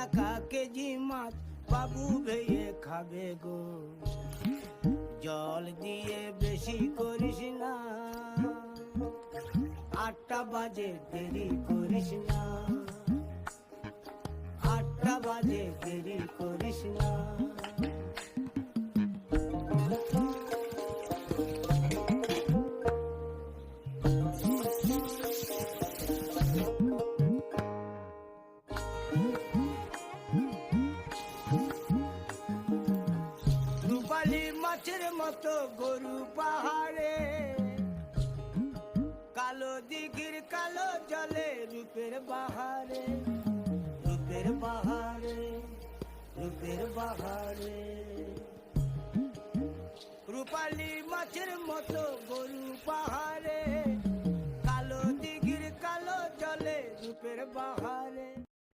টাকা কেজি মাছ বাবু ভেয়ে খাবে গো। জল দিয়ে বেশি করিস না, 8টা বাজে দেরি করিস না, 8টা বাজে দেরি করিস না। রূপালী মাছের মতো গরু পাহাড়ে, কালো দিঘির কালো জলে রূপের বাহারে, রূপের বাহারে, রূপের বাহারে। রূপালী মাছের মতো গরু পাহাড়ে, কালো দিঘির কালো জলে রূপের বাহারে।